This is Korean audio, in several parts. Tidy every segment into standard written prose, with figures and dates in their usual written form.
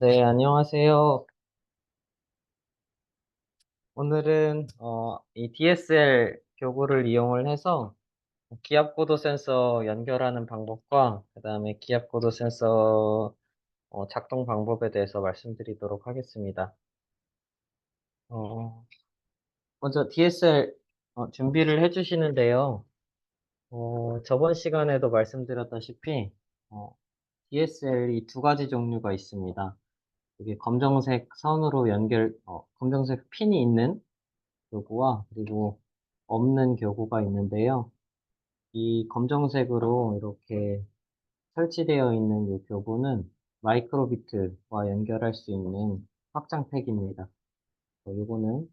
네, 안녕하세요. 오늘은 이 DSL 교구를 이용을 해서 기압 고도 센서 연결하는 방법과 그다음에 기압 고도 센서 작동 방법에 대해서 말씀드리도록 하겠습니다. 어, 먼저 DSL 준비를 해주시는데요. 저번 시간에도 말씀드렸다시피 DSL이 두 가지 종류가 있습니다. 이게 검정색 선으로 검정색 핀이 있는 교구와 그리고 없는 교구가 있는데요. 이 검정색으로 이렇게 설치되어 있는 이 교구는 마이크로비트와 연결할 수 있는 확장팩입니다. 이거는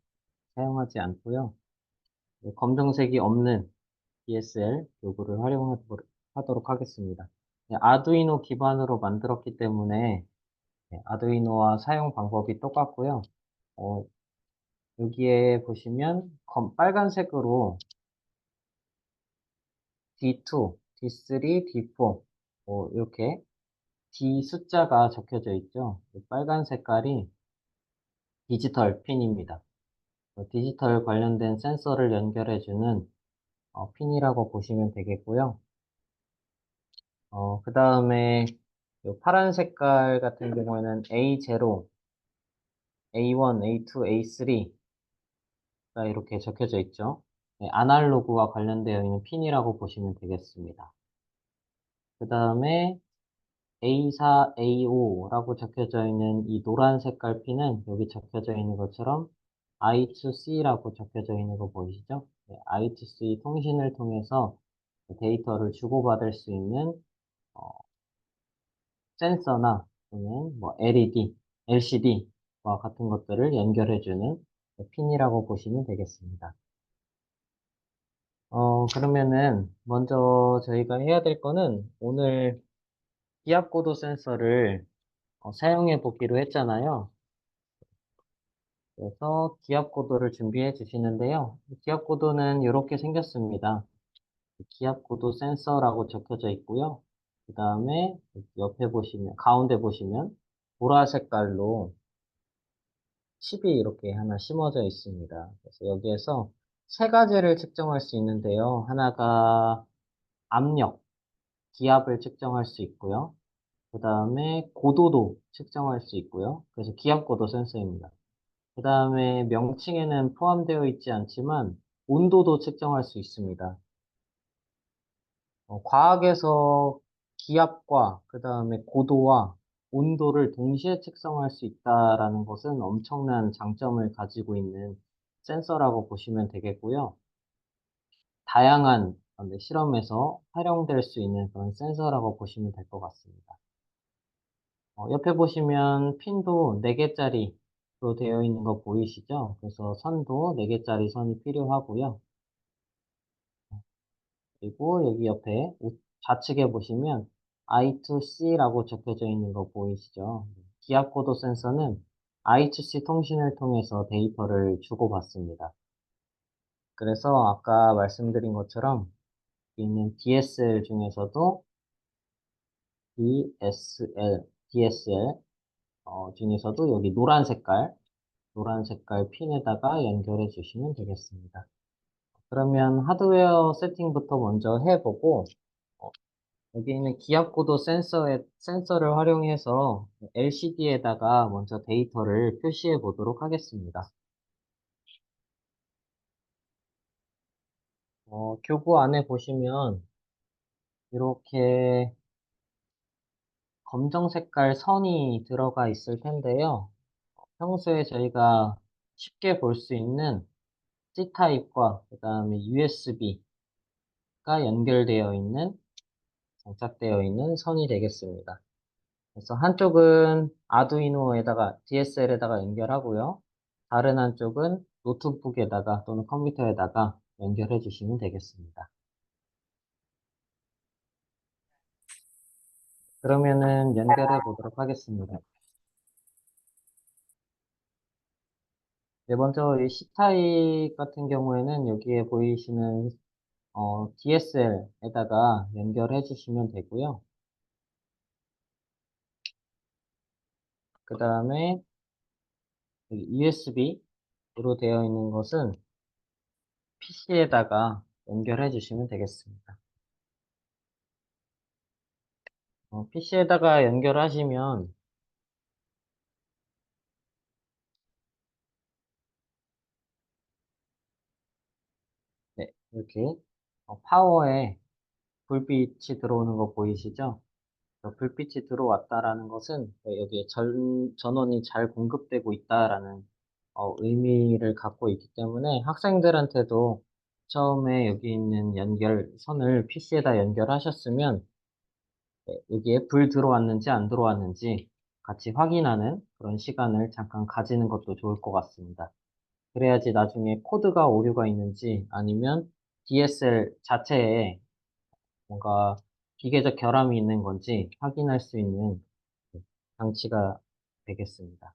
사용하지 않고요. 검정색이 없는 DSL 교구를 활용하도록 하겠습니다. 네, 아두이노 기반으로 만들었기 때문에 아두이노와 사용 방법이 똑같고요. 어, 여기에 보시면 빨간색으로 D2, D3, D4 이렇게 D 숫자가 적혀져 있죠. 빨간 색깔이 디지털 핀입니다. 디지털 관련된 센서를 연결해주는 핀이라고 보시면 되겠고요. 그 다음에 파란 색깔 같은 경우에는 A0, A1, A2, A3가 이렇게 적혀져 있죠. 네, 아날로그와 관련되어 있는 핀이라고 보시면 되겠습니다. 그 다음에 A4, A5라고 적혀져 있는 이 노란 색깔 핀은 여기 적혀져 있는 것처럼 I2C라고 적혀져 있는 거 보이시죠? 네, I2C 통신을 통해서 데이터를 주고받을 수 있는 어, 센서나 또는 뭐 LED, LCD와 같은 것들을 연결해주는 핀이라고 보시면 되겠습니다. 그러면은 먼저 저희가 해야 될 거는 오늘 기압고도 센서를 사용해 보기로 했잖아요. 그래서 기압 고도를 준비해 주시는데요. 기압 고도는 이렇게 생겼습니다. 기압 고도 센서라고 적혀져 있고요. 그 다음에 옆에 보시면, 가운데 보시면 보라 색깔로 칩이 이렇게 하나 심어져 있습니다. 그래서 여기에서 세 가지를 측정할 수 있는데요. 하나가 압력, 기압을 측정할 수 있고요. 그 다음에 고도도 측정할 수 있고요. 그래서 기압 고도 센서입니다. 그 다음에 명칭에는 포함되어 있지 않지만 온도도 측정할 수 있습니다. 과학에서 기압과 그 다음에 고도와 온도를 동시에 측정할 수 있다라는 것은 엄청난 장점을 가지고 있는 센서라고 보시면 되겠고요. 다양한 실험에서 활용될 수 있는 그런 센서라고 보시면 될 것 같습니다. 옆에 보시면 핀도 4개짜리로 되어 있는 거 보이시죠? 그래서 선도 4개짜리 선이 필요하고요. 그리고 여기 옆에 좌측에 보시면 I2C라고 적혀져 있는 거 보이시죠? 기압고도 센서는 I2C 통신을 통해서 데이터를 주고받습니다. 그래서 아까 말씀드린 것처럼 여기 있는 DSL 중에서도 DSL 중에서도 여기 노란 색깔 핀에다가 연결해 주시면 되겠습니다. 그러면 하드웨어 세팅부터 먼저 해보고, 어, 여기 있는 기압고도 센서를 활용해서 LCD에다가 먼저 데이터를 표시해 보도록 하겠습니다. 교구 안에 보시면 이렇게 검정 색깔 선이 들어가 있을 텐데요. 평소에 저희가 쉽게 볼 수 있는 C타입과 그 다음에 USB가 연결되어 있는 장착되어 있는 선이 되겠습니다. 그래서 한쪽은 아두이노에다가 DSL에다가 연결하고요. 다른 한쪽은 노트북에다가 또는 컴퓨터에다가 연결해 주시면 되겠습니다. 그러면은 연결해 보도록 하겠습니다. 네, 먼저 이 C타입 같은 경우에는 여기에 보이시는 DSL에다가 연결해 주시면 되고요. 그 다음에 USB로 되어 있는 것은 PC에다가 연결해 주시면 되겠습니다. PC에다가 연결하시면 네, 이렇게 파워에 불빛이 들어오는 거 보이시죠? 불빛이 들어왔다라는 것은 여기에 전원이 잘 공급되고 있다라는 의미를 갖고 있기 때문에 학생들한테도 처음에 여기 있는 연결선을 PC에다 연결하셨으면 여기에 불 들어왔는지 안 들어왔는지 같이 확인하는 그런 시간을 잠깐 가지는 것도 좋을 것 같습니다. 그래야지 나중에 코드가 오류가 있는지 아니면 DSL 자체에 뭔가 기계적 결함이 있는 건지 확인할 수 있는 장치가 되겠습니다.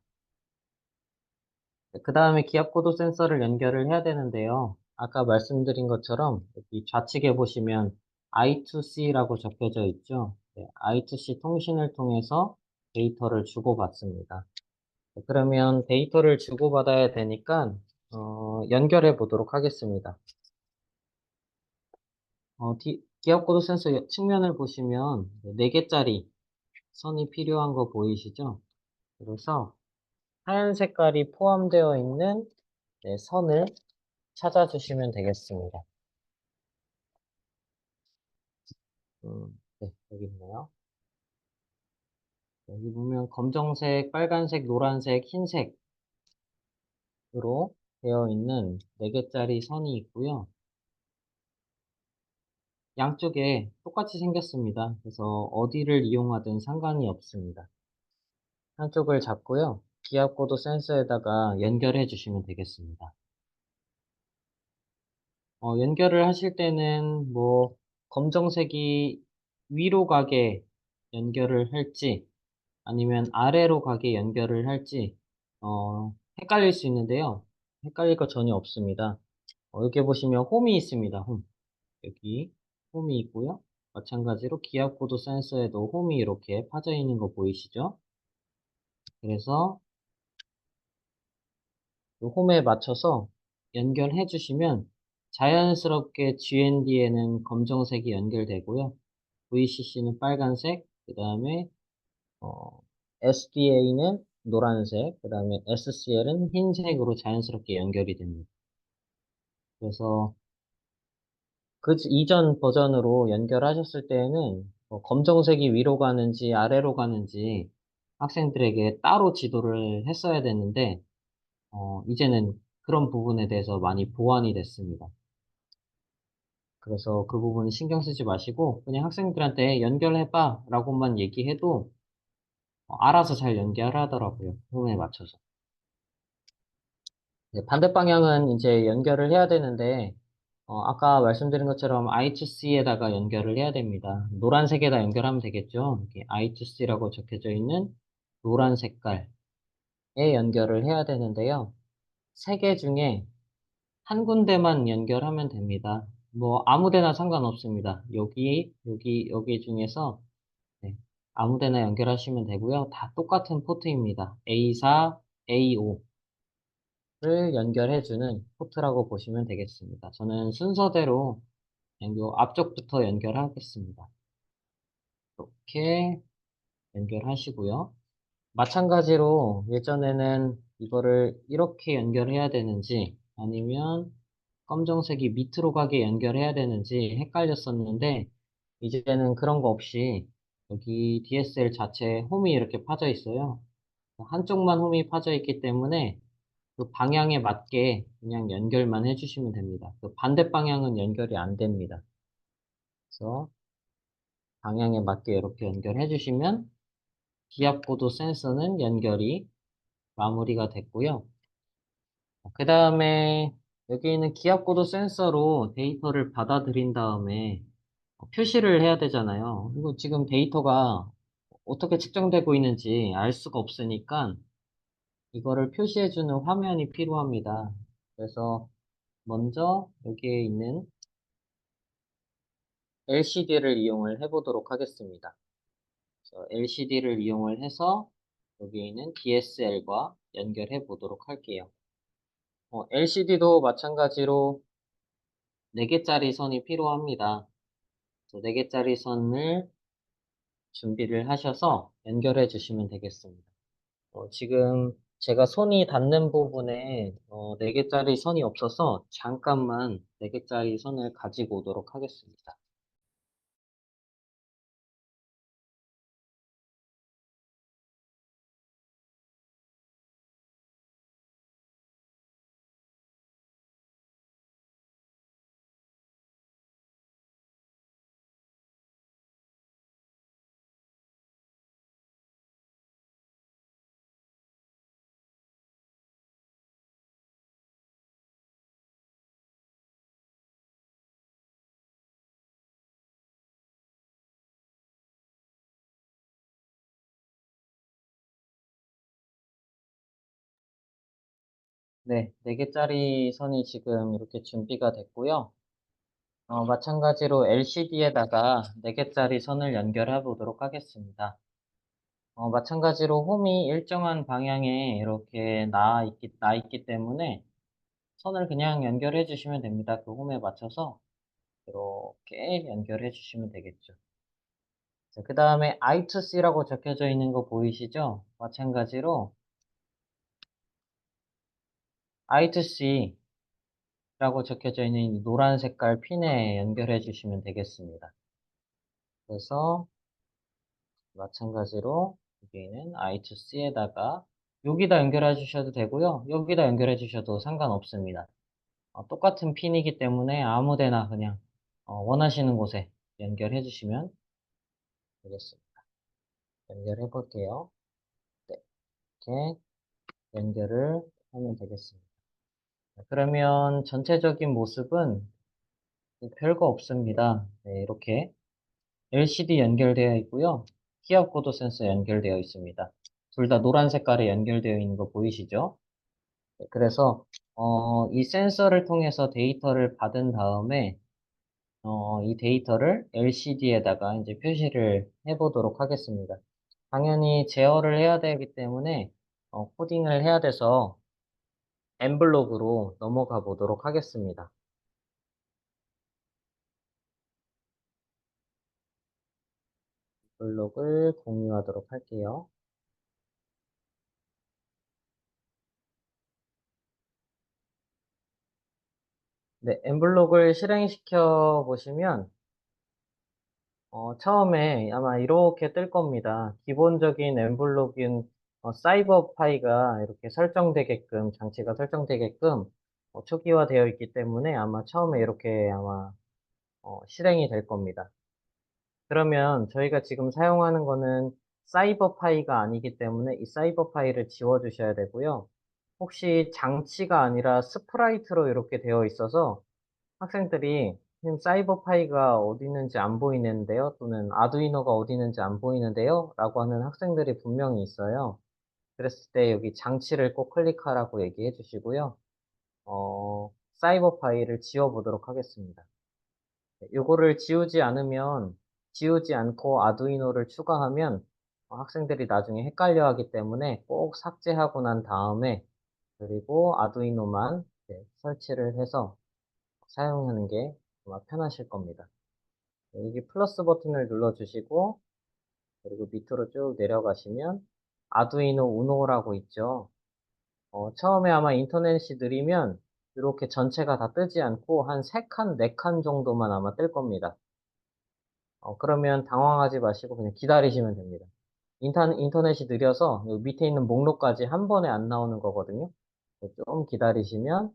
그 다음에 기압고도 센서를 연결을 해야 되는데요. 아까 말씀드린 것처럼 여기 좌측에 보시면 I2C라고 적혀져 있죠. 네, I2C 통신을 통해서 데이터를 주고받습니다. 그러면 데이터를 주고받아야 되니까 연결해 보도록 하겠습니다. 기압고도 센서 측면을 보시면 4개짜리 선이 필요한 거 보이시죠? 그래서 하얀 색깔이 포함되어 있는 선을 찾아주시면 되겠습니다. 네, 여기 있네요. 여기 보면 검정색, 빨간색, 노란색, 흰색으로 되어 있는 4개짜리 선이 있고요. 양쪽에 똑같이 생겼습니다. 그래서 어디를 이용하든 상관이 없습니다. 한쪽을 잡고요. 기압고도 센서에다가 연결해 주시면 되겠습니다. 연결을 하실 때는 뭐 검정색이 위로 가게 연결을 할지 아니면 아래로 가게 연결을 할지 헷갈릴 수 있는데요. 헷갈릴 거 전혀 없습니다. 여기 보시면 홈이 있습니다. 홈. 여기 홈이 있고요. 마찬가지로 기압고도 센서에도 홈이 이렇게 파져 있는 거 보이시죠? 그래서 이 홈에 맞춰서 연결해 주시면 자연스럽게 GND에는 검정색이 연결되고요. VCC는 빨간색, 그 다음에 SDA는 노란색, 그 다음에 SCL은 흰색으로 자연스럽게 연결이 됩니다. 그래서 그 이전 버전으로 연결하셨을 때에는 검정색이 위로 가는지 아래로 가는지 학생들에게 따로 지도를 했어야 됐는데 이제는 그런 부분에 대해서 많이 보완이 됐습니다. 그래서 그 부분은 신경 쓰지 마시고 그냥 학생들한테 연결해봐 라고만 얘기해도 알아서 잘 연결하더라고요. 홈에 맞춰서. 네, 반대 방향은 이제 연결을 해야 되는데 아까 말씀드린 것처럼 I2C에다가 연결을 해야 됩니다. 노란색에다 연결하면 되겠죠. 이렇게 I2C라고 적혀져 있는 노란 색깔에 연결을 해야 되는데요. 3개 중에 한 군데만 연결하면 됩니다. 뭐 아무 데나 상관없습니다. 여기 중에서 네, 아무 데나 연결하시면 되고요. 다 똑같은 포트입니다. A4, A5를 연결해주는 포트라고 보시면 되겠습니다. 저는 순서대로 그냥 요 앞쪽부터 연결하겠습니다. 이렇게 연결하시고요. 마찬가지로 예전에는 이거를 이렇게 연결해야 되는지 아니면 검정색이 밑으로 가게 연결해야 되는지 헷갈렸었는데 이제는 그런 거 없이 여기 DSL 자체에 홈이 이렇게 파져 있어요. 한쪽만 홈이 파져 있기 때문에 그 방향에 맞게 그냥 연결만 해주시면 됩니다. 그 반대 방향은 연결이 안 됩니다. 그래서 방향에 맞게 이렇게 연결해 주시면 기압고도 센서는 연결이 마무리가 됐고요. 그 다음에 여기 있는 기압고도 센서로 데이터를 받아들인 다음에 표시를 해야 되잖아요. 이거 지금 데이터가 어떻게 측정되고 있는지 알 수가 없으니까 이거를 표시해주는 화면이 필요합니다. 그래서 먼저 여기에 있는 LCD를 이용을 해보도록 하겠습니다. LCD를 이용을 해서 여기 있는 DSL과 연결해 보도록 할게요. LCD도 마찬가지로 4개짜리 선이 필요합니다. 4개짜리 선을 준비를 하셔서 연결해 주시면 되겠습니다. 지금 제가 손이 닿는 부분에 4개짜리 선이 없어서 잠깐만 4개짜리 선을 가지고 오도록 하겠습니다. 네, 4개짜리 선이 지금 이렇게 준비가 됐고요. 마찬가지로 LCD에다가 4개짜리 선을 연결해 보도록 하겠습니다. 마찬가지로 홈이 일정한 방향에 이렇게 나 있기 때문에 선을 그냥 연결해 주시면 됩니다. 그 홈에 맞춰서 이렇게 연결해 주시면 되겠죠. 자, 그 다음에 I2C라고 적혀져 있는 거 보이시죠? 마찬가지로 I2C라고 적혀져 있는 이 노란 색깔 핀에 연결해 주시면 되겠습니다. 그래서 마찬가지로 여기는 I2C에다가 여기다 연결해 주셔도 되고요. 여기다 연결해 주셔도 상관없습니다. 똑같은 핀이기 때문에 아무 데나 그냥 원하시는 곳에 연결해 주시면 되겠습니다. 연결해 볼게요. 네, 이렇게 연결을 하면 되겠습니다. 그러면 전체적인 모습은 별거 없습니다. 네, 이렇게 LCD 연결되어 있고요. 키어 코드 센서 연결되어 있습니다. 둘 다 노란 색깔에 연결되어 있는 거 보이시죠? 네, 그래서 이 센서를 통해서 데이터를 받은 다음에 이 데이터를 LCD에다가 이제 표시를 해 보도록 하겠습니다. 당연히 제어를 해야 되기 때문에 코딩을 해야 돼서 엠블록으로 넘어가 보도록 하겠습니다. 블록을 공유하도록 할게요. 네, 엠블록을 실행시켜 보시면 처음에 아마 이렇게 뜰 겁니다. 기본적인 엠블록인 사이버 파이가 이렇게 설정되게끔 장치가 설정되게끔 초기화되어 있기 때문에 아마 처음에 이렇게 아마 실행이 될 겁니다. 그러면 저희가 지금 사용하는 거는 사이버 파이가 아니기 때문에 이 사이버 파이를 지워 주셔야 되고요. 혹시 장치가 아니라 스프라이트로 이렇게 되어 있어서 학생들이 "선생님 사이버 파이가 어디 있는지 안 보이는데요." 또는 "아두이노가 어디 있는지 안 보이는데요." 라고 하는 학생들이 분명히 있어요. 그랬을 때 여기 장치를 꼭 클릭하라고 얘기해 주시고요. 사이버 파이를 지워 보도록 하겠습니다. 네, 요거를 지우지 않고 아두이노를 추가하면 학생들이 나중에 헷갈려 하기 때문에 꼭 삭제하고 난 다음에 그리고 아두이노만 설치를 해서 사용하는 게 아마 편하실 겁니다. 네, 여기 플러스 버튼을 눌러주시고 그리고 밑으로 쭉 내려가시면 아두이노 우노라고 있죠. 처음에 아마 인터넷이 느리면 이렇게 전체가 다 뜨지 않고 한 3칸, 4칸 정도만 아마 뜰 겁니다. 그러면 당황하지 마시고 그냥 기다리시면 됩니다. 인터넷이 느려서 여기 밑에 있는 목록까지 한 번에 안 나오는 거거든요. 좀 기다리시면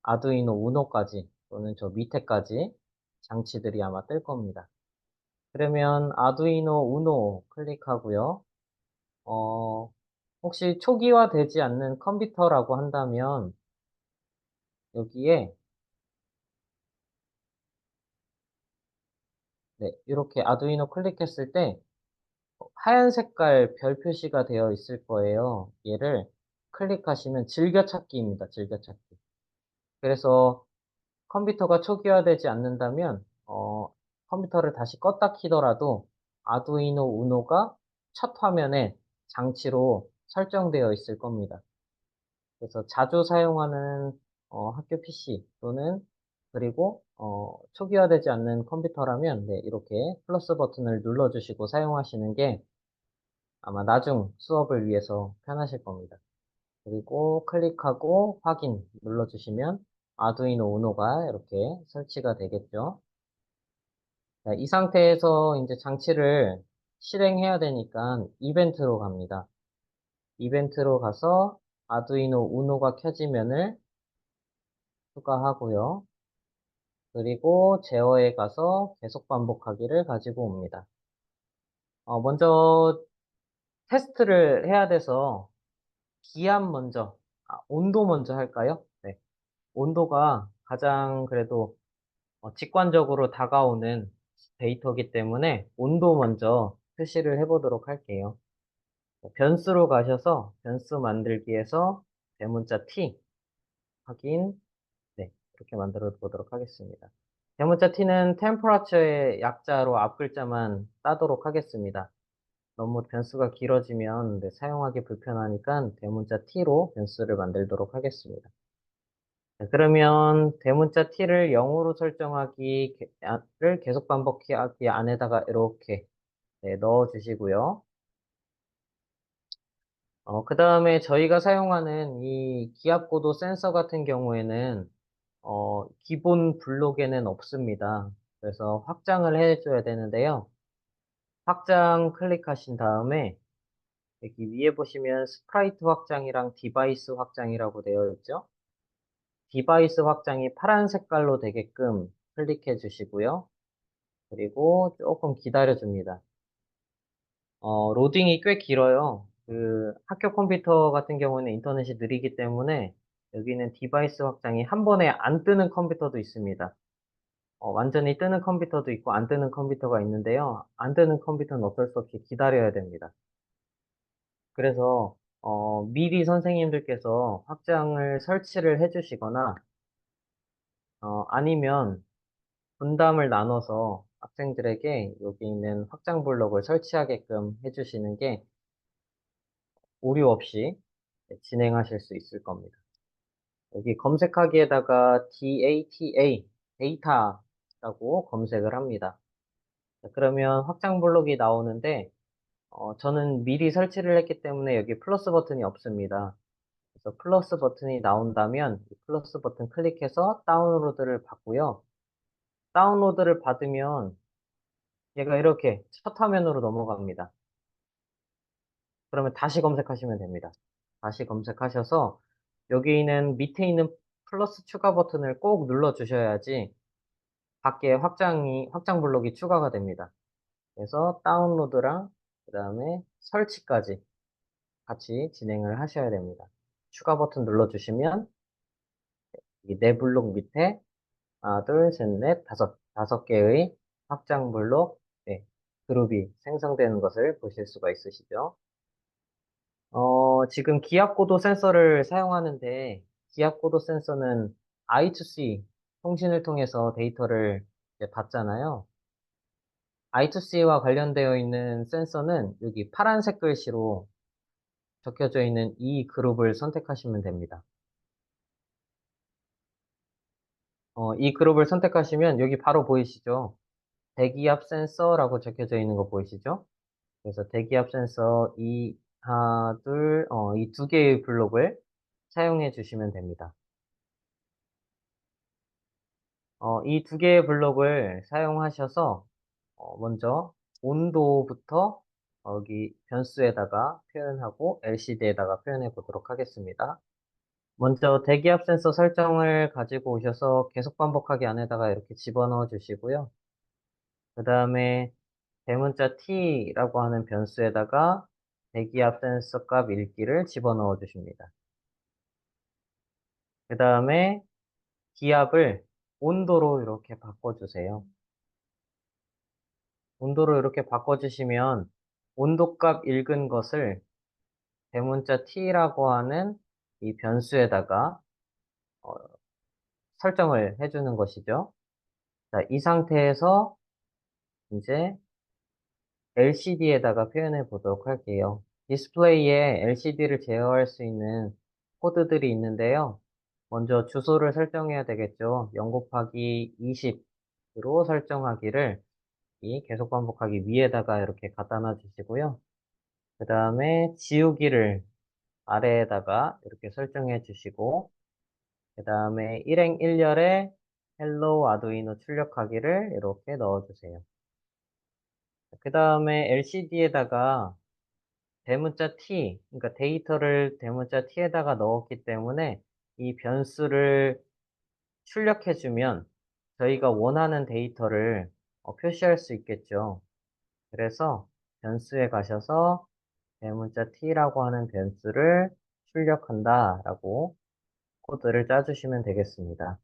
아두이노 우노까지 또는 저 밑에까지 장치들이 아마 뜰 겁니다. 그러면 아두이노 우노 클릭하고요. 어, 혹시 초기화 되지 않는 컴퓨터라고 한다면 여기에 네, 이렇게 아두이노 클릭했을 때 하얀 색깔 별 표시가 되어 있을 거예요. 얘를 클릭하시면 즐겨찾기입니다. 즐겨찾기. 그래서 컴퓨터가 초기화되지 않는다면 컴퓨터를 다시 껐다 키더라도 아두이노 우노가 첫 화면에 장치로 설정되어 있을 겁니다. 그래서 자주 사용하는 학교 PC 또는 그리고 초기화되지 않는 컴퓨터라면 네, 이렇게 플러스 버튼을 눌러주시고 사용하시는 게 아마 나중 수업을 위해서 편하실 겁니다. 그리고 클릭하고 확인 눌러주시면 아두이노 우노가 이렇게 설치가 되겠죠. 자, 이 상태에서 이제 장치를 실행해야 되니까 이벤트로 갑니다. 이벤트로 가서 아두이노 우노가 켜지면을 추가하고요. 그리고 제어에 가서 계속 반복하기를 가지고 옵니다. 먼저 테스트를 해야 돼서 기압 먼저, 온도 먼저 할까요? 네. 온도가 가장 그래도 직관적으로 다가오는 데이터이기 때문에 온도 먼저 표시를 해보도록 할게요. 변수로 가셔서 변수 만들기에서 대문자 T 확인, 네, 이렇게 만들어 보도록 하겠습니다. 대문자 T는 temperature의 약자로 앞 글자만 따도록 하겠습니다. 너무 변수가 길어지면 네, 사용하기 불편하니까 대문자 T로 변수를 만들도록 하겠습니다. 자, 그러면 대문자 T를 0으로 설정하기를 계속 반복하기 안에다가 이렇게 네, 넣어 주시고요. 그 다음에 저희가 사용하는 이 기압고도 센서 같은 경우에는 기본 블록에는 없습니다. 그래서 확장을 해줘야 되는데요. 확장 클릭하신 다음에 여기 위에 보시면 스프라이트 확장이랑 디바이스 확장이라고 되어 있죠. 디바이스 확장이 파란 색깔로 되게끔 클릭해 주시고요. 그리고 조금 기다려 줍니다. 로딩이 꽤 길어요. 그 학교 컴퓨터 같은 경우는 인터넷이 느리기 때문에 여기는 디바이스 확장이 한 번에 안 뜨는 컴퓨터도 있습니다. 완전히 뜨는 컴퓨터도 있고 안 뜨는 컴퓨터가 있는데요. 안 뜨는 컴퓨터는 어쩔 수 없이 기다려야 됩니다. 그래서 미리 선생님들께서 확장을 설치를 해주시거나 아니면 분담을 나눠서 학생들에게 여기 있는 확장 블록을 설치하게끔 해주시는 게 오류 없이 진행하실 수 있을 겁니다. 여기 검색하기에다가 DATA, 데이터라고 검색을 합니다. 자, 그러면 확장 블록이 나오는데 저는 미리 설치를 했기 때문에 여기 플러스 버튼이 없습니다. 그래서 플러스 버튼이 나온다면 이 플러스 버튼 클릭해서 다운로드를 받고요. 다운로드를 받으면 얘가 이렇게 첫 화면으로 넘어갑니다. 그러면 다시 검색하시면 됩니다. 다시 검색하셔서 여기 있는 밑에 있는 플러스 추가 버튼을 꼭 눌러 주셔야지 밖에 확장 블록이 추가가 됩니다. 그래서 다운로드랑 그 다음에 설치까지 같이 진행을 하셔야 됩니다. 추가 버튼 눌러주시면 이 네 블록 밑에 하나, 둘, 셋, 넷, 다섯 개의 확장 블록 네, 그룹이 생성되는 것을 보실 수가 있으시죠. 지금 기압고도 센서를 사용하는데 기압고도 센서는 I2C 통신을 통해서 데이터를 이제 받잖아요. I2C와 관련되어 있는 센서는 여기 파란색 글씨로 적혀져 있는 이 그룹을 선택하시면 됩니다. 이 그룹을 선택하시면 여기 바로 보이시죠? 대기압 센서라고 적혀져 있는 거 보이시죠? 그래서 대기압 센서 하나, 둘, 이 두 개의 블록을 사용해 주시면 됩니다. 이 두 개의 블록을 사용하셔서 먼저 온도부터 여기 변수에다가 표현하고 LCD에다가 표현해 보도록 하겠습니다. 먼저 대기압 센서 설정을 가지고 오셔서 계속 반복하기 안에다가 이렇게 집어넣어 주시고요. 그 다음에 대문자 T라고 하는 변수에다가 대기압 센서 값 읽기를 집어넣어 주십니다. 그 다음에 기압을 온도로 이렇게 바꿔주세요. 온도로 이렇게 바꿔주시면 온도값 읽은 것을 대문자 T라고 하는 이 변수에다가 어, 설정을 해주는 것이죠. 자, 이 상태에서 이제 LCD에다가 표현해 보도록 할게요. 디스플레이에 LCD를 제어할 수 있는 코드들이 있는데요. 먼저 주소를 설정해야 되겠죠. 0 곱하기 20으로 설정하기를 이 계속 반복하기 위에다가 이렇게 갖다 놔 주시고요. 그 다음에 지우기를 아래에다가 이렇게 설정해 주시고, 그 다음에 일행 1열에 헬로 아두이노 출력하기를 이렇게 넣어 주세요. 그 다음에 LCD에다가 대문자 T, 그러니까 데이터를 대문자 T에다가 넣었기 때문에 이 변수를 출력해주면 저희가 원하는 데이터를 표시할 수 있겠죠. 그래서 변수에 가셔서 대문자 T라고 하는 변수를 출력한다라고 코드를 짜주시면 되겠습니다.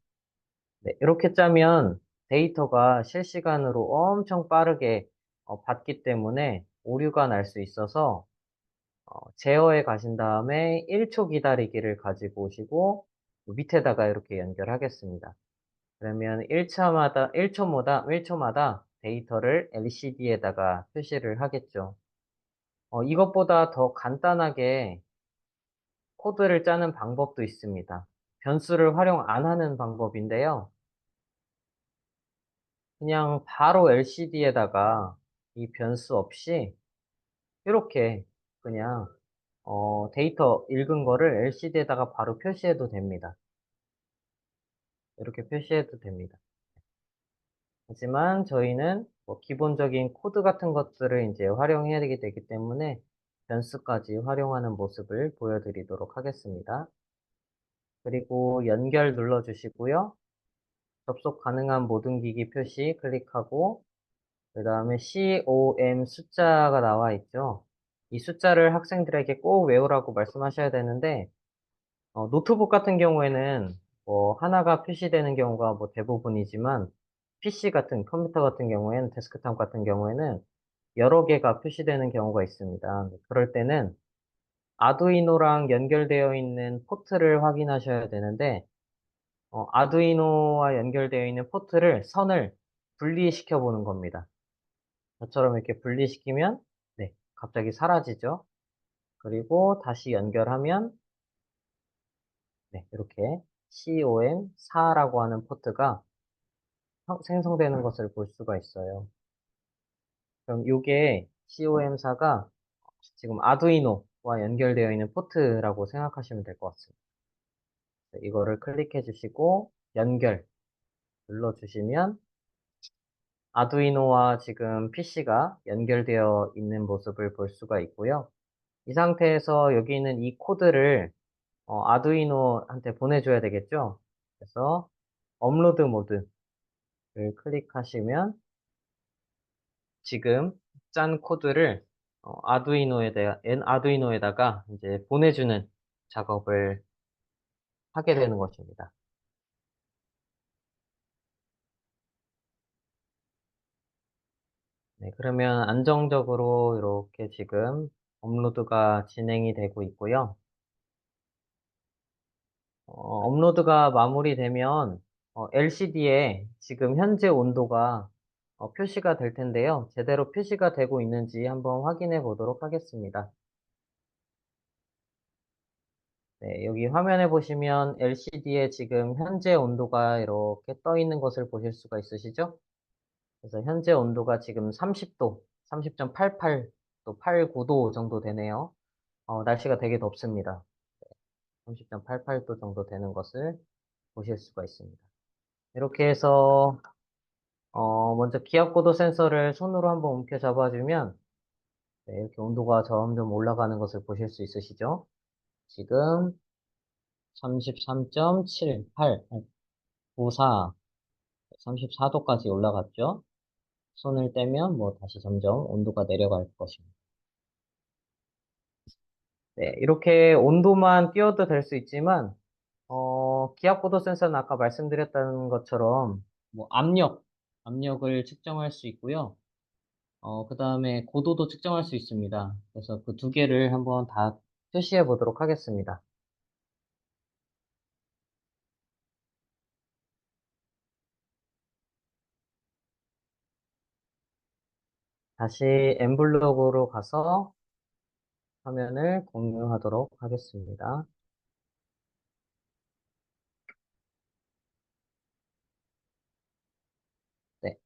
네, 이렇게 짜면 데이터가 실시간으로 엄청 빠르게 받기 때문에 오류가 날 수 있어서 제어에 가신 다음에 1초 기다리기를 가지고 오시고 밑에다가 이렇게 연결하겠습니다. 그러면 1초마다 데이터를 LCD에다가 표시를 하겠죠. 이것보다 더 간단하게 코드를 짜는 방법도 있습니다. 변수를 활용 안 하는 방법인데요. 그냥 바로 LCD에다가 이 변수 없이 이렇게 그냥 데이터 읽은 거를 LCD에다가 바로 표시해도 됩니다. 이렇게 표시해도 됩니다. 하지만 저희는 뭐 기본적인 코드 같은 것들을 이제 활용해야 되기 때문에 변수까지 활용하는 모습을 보여드리도록 하겠습니다. 그리고 연결 눌러주시고요. 접속 가능한 모든 기기 표시 클릭하고 그 다음에 COM 숫자가 나와 있죠. 이 숫자를 학생들에게 꼭 외우라고 말씀하셔야 되는데 노트북 같은 경우에는 뭐 하나가 표시되는 경우가 뭐 대부분이지만 PC 같은 컴퓨터 같은 경우에는 데스크탑 같은 경우에는 여러 개가 표시되는 경우가 있습니다. 그럴 때는 아두이노랑 연결되어 있는 포트를 확인하셔야 되는데 아두이노와 연결되어 있는 포트를 선을 분리시켜 보는 겁니다. 저처럼 이렇게 분리시키면 네, 갑자기 사라지죠. 그리고 다시 연결하면 네, 이렇게 COM4라고 하는 포트가 생성되는 것을 볼 수가 있어요. 그럼 이게 COM4가 지금 아두이노와 연결되어 있는 포트라고 생각하시면 될 것 같습니다. 이거를 클릭해 주시고 연결 눌러 주시면 아두이노와 지금 PC가 연결되어 있는 모습을 볼 수가 있고요. 이 상태에서 여기 있는 이 코드를 아두이노한테 보내줘야 되겠죠? 그래서 업로드 모드를 클릭하시면 지금 짠 코드를 아두이노에다가 이제 보내주는 작업을 하게 되는 것입니다. 네, 그러면 안정적으로 이렇게 지금 업로드가 진행이 되고 있고요. 업로드가 마무리되면 LCD에 지금 현재 온도가 표시가 될 텐데요. 제대로 표시가 되고 있는지 한번 확인해 보도록 하겠습니다. 네, 여기 화면에 보시면 LCD에 지금 현재 온도가 이렇게 떠 있는 것을 보실 수가 있으시죠? 그래서 현재 온도가 지금 30도, 30.88, 또 89도 정도 되네요. 날씨가 되게 덥습니다. 30.88도 정도 되는 것을 보실 수가 있습니다. 이렇게 해서 먼저 기압고도 센서를 손으로 한번 움켜 잡아주면 네, 이렇게 온도가 점점 올라가는 것을 보실 수 있으시죠? 지금 33.78, 94, 34도까지 올라갔죠? 손을 떼면 뭐 다시 점점 온도가 내려갈 것입니다. 네, 이렇게 온도만 띄워도 될 수 있지만 기압고도 센서는 아까 말씀드렸던 것처럼 뭐 압력을 측정할 수 있고요. 그 다음에 고도도 측정할 수 있습니다. 그래서 그 두 개를 한번 다 표시해 보도록 하겠습니다. 다시 엠블록으로 가서 화면을 공유하도록 하겠습니다. 네.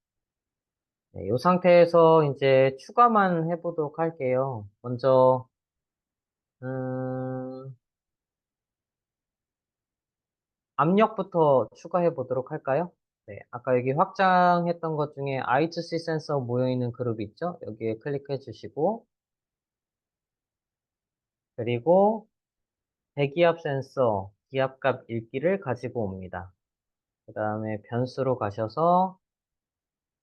네, 이 상태에서 이제 추가만 해보도록 할게요. 먼저, 음, 압력부터 추가해 보도록 할까요? 네, 아까 여기 확장했던 것 중에 I2C 센서 모여있는 그룹 있죠? 여기에 클릭해 주시고, 그리고 배기압 센서 기압값 읽기를 가지고 옵니다. 그 다음에 변수로 가셔서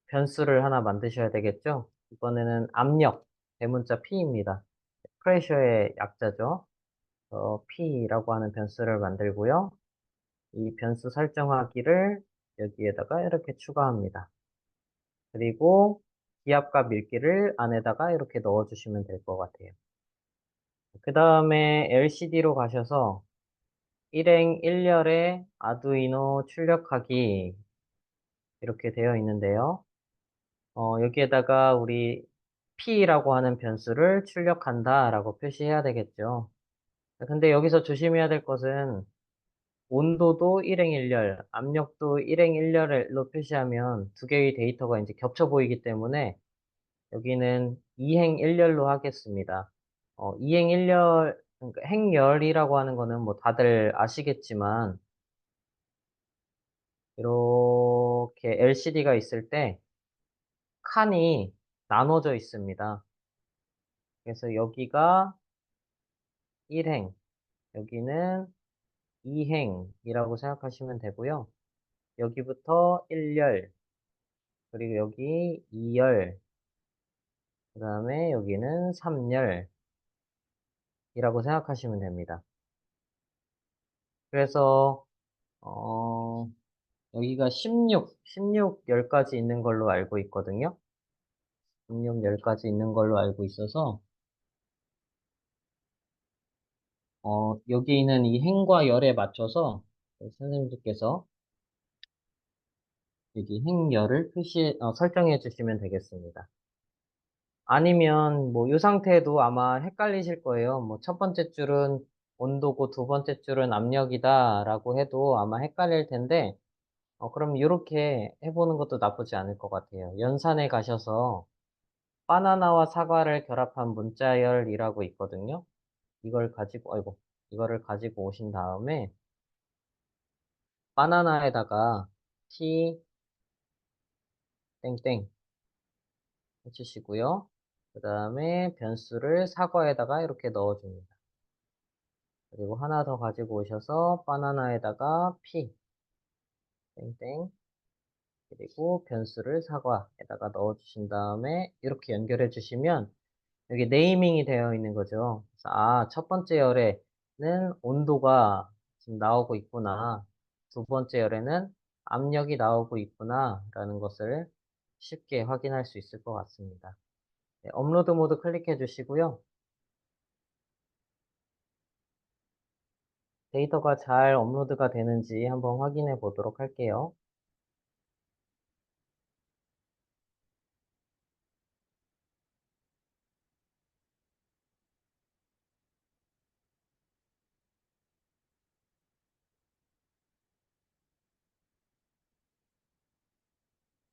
변수를 하나 만드셔야 되겠죠? 이번에는 압력, 대문자 P입니다. 프레셔의 약자죠. P라고 하는 변수를 만들고요. 이 변수 설정하기를 여기에다가 이렇게 추가합니다. 그리고 기압값 읽기를 안에다가 이렇게 넣어주시면 될 것 같아요. 그 다음에 LCD로 가셔서 일행 1열에 아두이노 출력하기 이렇게 되어 있는데요. 여기에다가 우리 P라고 하는 변수를 출력한다 라고 표시해야 되겠죠. 근데 여기서 조심해야 될 것은 온도도 일행일열, 압력도 일행일열로 표시하면 두 개의 데이터가 이제 겹쳐 보이기 때문에 여기는 이행일열로 하겠습니다. 이행일열, 그러니까 행열이라고 하는 거는 뭐 다들 아시겠지만 이렇게 LCD가 있을 때 칸이 나눠져 있습니다. 그래서 여기가 1행, 여기는 2행이라고 생각하시면 되고요. 여기부터 1열, 그리고 여기 2열, 그 다음에 여기는 3열이라고 생각하시면 됩니다. 그래서, 여기가 16열까지 있는 걸로 알고 있거든요. 16열까지 있는 걸로 알고 있어서, 여기 있는 이 행과 열에 맞춰서 선생님들께서 여기 행열을 설정해 주시면 되겠습니다. 아니면 뭐 이 상태에도 아마 헷갈리실 거예요. 뭐 첫 번째 줄은 온도고 두 번째 줄은 압력이다라고 해도 아마 헷갈릴 텐데, 그럼 이렇게 해보는 것도 나쁘지 않을 것 같아요. 연산에 가셔서 바나나와 사과를 결합한 문자열이라고 있거든요. 이거를 가지고 오신 다음에 바나나에다가 T 땡땡 해주시고요. 그 다음에 변수를 사과에다가 이렇게 넣어줍니다. 그리고 하나 더 가지고 오셔서 바나나에다가 P 땡땡 그리고 변수를 사과에다가 넣어주신 다음에 이렇게 연결해 주시면 여기 네이밍이 되어 있는 거죠. 그래서 첫 번째 열에는 온도가 지금 나오고 있구나. 두 번째 열에는 압력이 나오고 있구나. 라는 것을 쉽게 확인할 수 있을 것 같습니다. 네, 업로드 모드 클릭해 주시고요. 데이터가 잘 업로드가 되는지 한번 확인해 보도록 할게요.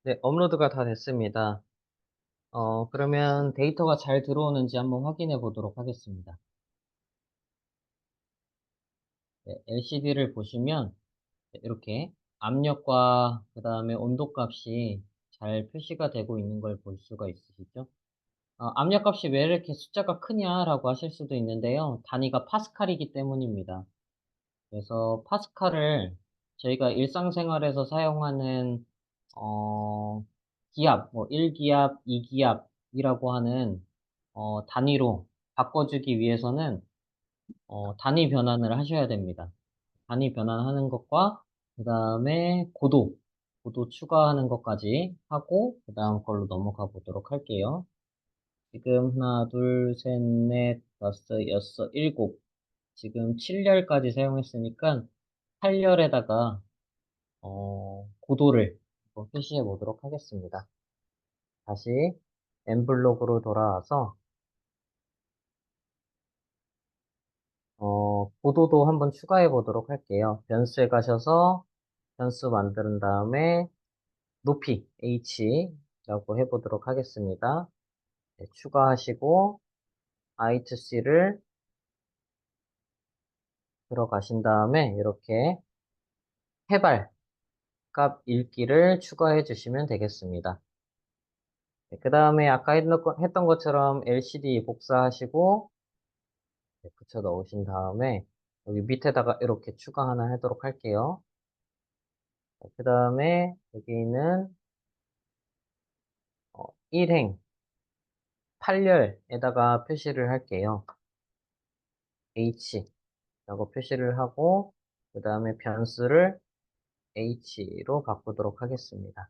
네, 업로드가 다 됐습니다. 그러면 데이터가 잘 들어오는지 한번 확인해 보도록 하겠습니다. 네, LCD를 보시면 이렇게 압력과 그 다음에 온도 값이 잘 표시가 되고 있는 걸 볼 수가 있으시죠? 압력 값이 왜 이렇게 숫자가 크냐라고 하실 수도 있는데요. 단위가 파스칼이기 때문입니다. 그래서 파스칼을 저희가 일상생활에서 사용하는 기압, 뭐 1기압, 2기압이라고 하는 단위로 바꿔주기 위해서는 단위 변환을 하셔야 됩니다. 단위 변환하는 것과 그 다음에 고도 추가하는 것까지 하고 그 다음 걸로 넘어가 보도록 할게요. 지금 하나, 둘, 셋, 넷, 다섯, 여섯, 일곱 지금 7열까지 사용했으니까 8열에다가 고도를 한번 표시해 보도록 하겠습니다. 다시 엠블록으로 돌아와서 고도도 한번 추가해 보도록 할게요. 변수에 가셔서 변수 만든 다음에 높이 h라고 해보도록 하겠습니다. 네, 추가하시고 I2C를 들어가신 다음에 이렇게 해발 값 읽기를 추가해 주시면 되겠습니다. 네, 그 다음에 아까 했던 것처럼 LCD 복사하시고 네, 붙여 넣으신 다음에 여기 밑에다가 이렇게 추가 하나 하도록 할게요. 그 다음에 여기는 1행 8열에다가 표시를 할게요. H라고 표시를 하고 그 다음에 변수를 H로 바꾸도록 하겠습니다.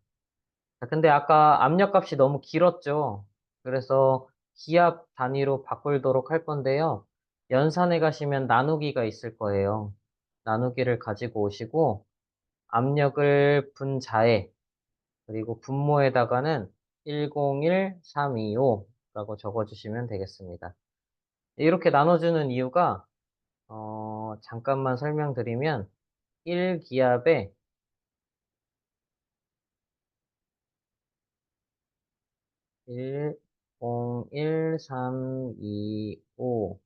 자, 근데 아까 압력값이 너무 길었죠? 그래서 기압 단위로 바꾸도록 할 건데요. 연산에 가시면 나누기가 있을 거예요. 나누기를 가지고 오시고 압력을 분자에 그리고 분모에다가는 101325라고 적어주시면 되겠습니다. 이렇게 나눠주는 이유가 잠깐만 설명드리면 1기압에 101325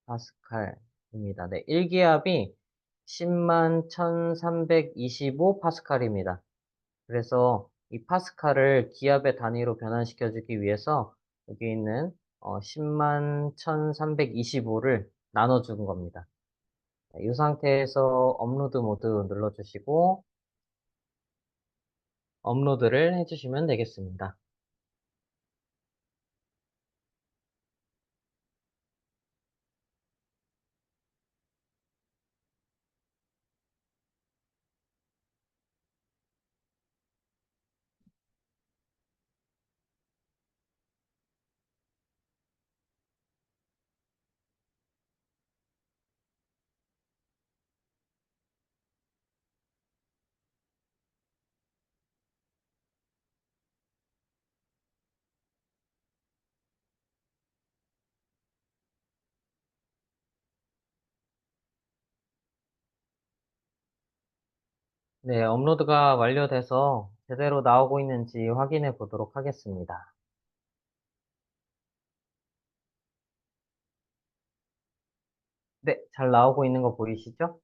파스칼입니다. 네, 1기압이 10만 1325 파스칼입니다. 그래서 이 파스칼을 기압의 단위로 변환시켜주기 위해서 여기 있는 10만 1325를 나눠준 겁니다. 이 상태에서 업로드 모드 눌러주시고 업로드를 해주시면 되겠습니다. 네, 업로드가 완료돼서 제대로 나오고 있는지 확인해 보도록 하겠습니다. 네, 잘 나오고 있는 거 보이시죠?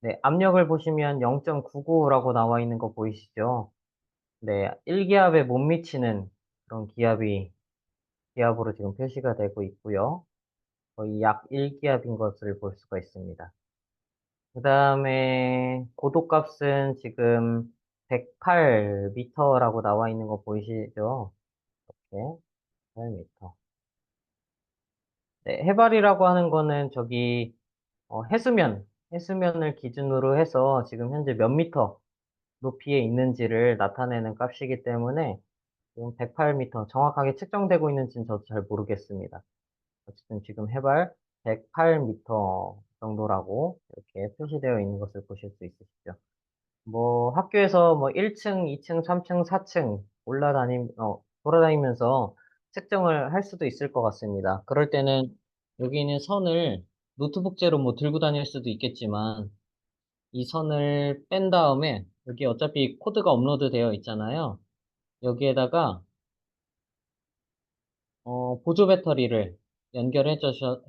네, 압력을 보시면 0.99라고 나와 있는 거 보이시죠? 네, 1기압에 못 미치는 그런 기압으로 지금 표시가 되고 있고요. 거의 약 1기압인 것을 볼 수가 있습니다. 그 다음에 고도값은 지금 108m라고 나와 있는 거 보이시죠? 이렇게 8m. 네, 해발이라고 하는 거는 저기 해수면을 기준으로 해서 지금 현재 몇 미터 높이에 있는지를 나타내는 값이기 때문에 지금 108m 정확하게 측정되고 있는지는 저도 잘 모르겠습니다. 어쨌든 지금 해발 108m 정도라고 이렇게 표시되어 있는 것을 보실 수 있으시죠. 뭐 학교에서 뭐 1층, 2층, 3층, 4층 돌아다니면서 측정을 할 수도 있을 것 같습니다. 그럴 때는 여기 있는 선을 노트북째로 뭐 들고 다닐 수도 있겠지만 이 선을 뺀 다음에 여기 어차피 코드가 업로드 되어 있잖아요. 여기에다가 보조 배터리를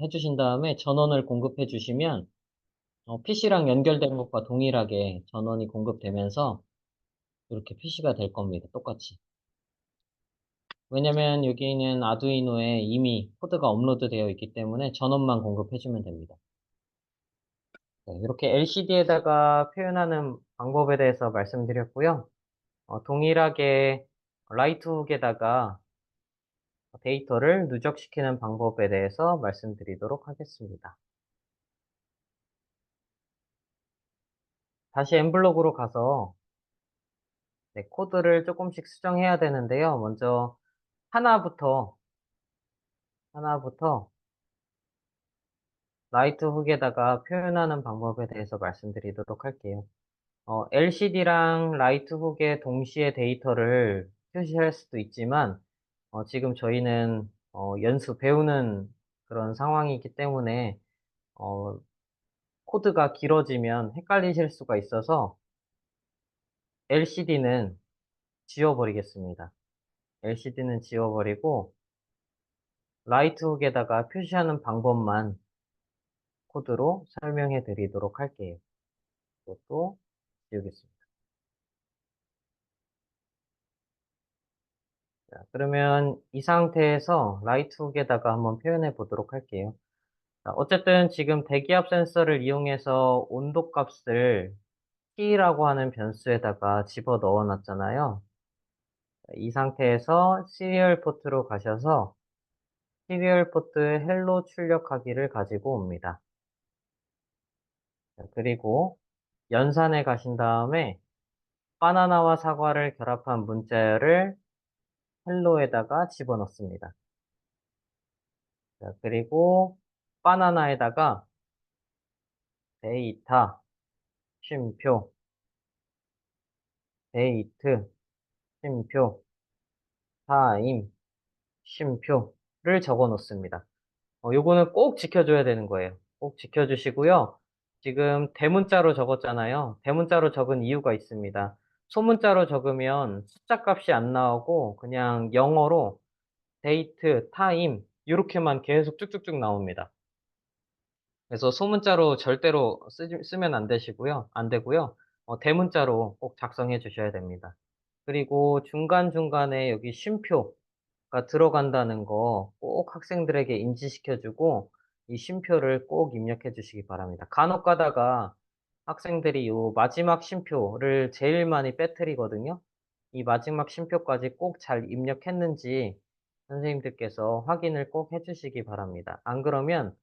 해주신 다음에 전원을 공급해 주시면 PC랑 연결된 것과 동일하게 전원이 공급되면서 이렇게 표시가 될 겁니다. 똑같이. 왜냐면 여기는 아두이노에 이미 코드가 업로드 되어 있기 때문에 전원만 공급해주면 됩니다. 네, 이렇게 LCD에다가 표현하는 방법에 대해서 말씀드렸고요. 동일하게 라이트훅에다가 데이터를 누적시키는 방법에 대해서 말씀드리도록 하겠습니다. 다시 엠블록으로 가서 네, 코드를 조금씩 수정해야 되는데요. 먼저 하나부터 하나부터 라이트훅에다가 표현하는 방법에 대해서 말씀드리도록 할게요. LCD랑 라이트훅에 동시에 데이터를 표시할 수도 있지만 지금 저희는 배우는 그런 상황이기 때문에 어, 코드가 길어지면 헷갈리실 수가 있어서 LCD는 지워버리겠습니다. LCD는 지워버리고 라이트훅에다가 표시하는 방법만 코드로 설명해 드리도록 할게요. 이것도 지우겠습니다. 자, 그러면 이 상태에서 라이트훅에다가 한번 표현해 보도록 할게요. 자, 어쨌든 지금 대기압 센서를 이용해서 온도 값을 T라고 하는 변수에다가 집어 넣어 놨잖아요. 이 상태에서 시리얼 포트로 가셔서 시리얼 포트 헬로 출력하기를 가지고 옵니다. 자, 그리고 연산에 가신 다음에 바나나와 사과를 결합한 문자열을 헬로에다가 집어넣습니다. 자, 그리고 바나나에다가 데이터, 쉼표, 데이트, 쉼표, 타임, 쉼표를 적어 놓습니다. 요거는 꼭 지켜줘야 되는 거예요. 꼭 지켜주시고요. 지금 대문자로 적었잖아요. 대문자로 적은 이유가 있습니다. 소문자로 적으면 숫자 값이 안 나오고 그냥 영어로 데이트, 타임 이렇게만 계속 쭉쭉쭉 나옵니다. 그래서 소문자로 절대로 쓰면 안 되시고요. 안 되고요. 대문자로 꼭 작성해 주셔야 됩니다. 그리고 중간중간에 여기 쉼표가 들어간다는 거 꼭 학생들에게 인지시켜 주고 이 쉼표를 꼭 입력해 주시기 바랍니다. 간혹 가다가 학생들이 요 마지막 쉼표를 제일 많이 빼뜨리거든요. 이 마지막 쉼표까지 꼭 잘 입력했는지 선생님들께서 확인을 꼭 해주시기 바랍니다. 안 그러면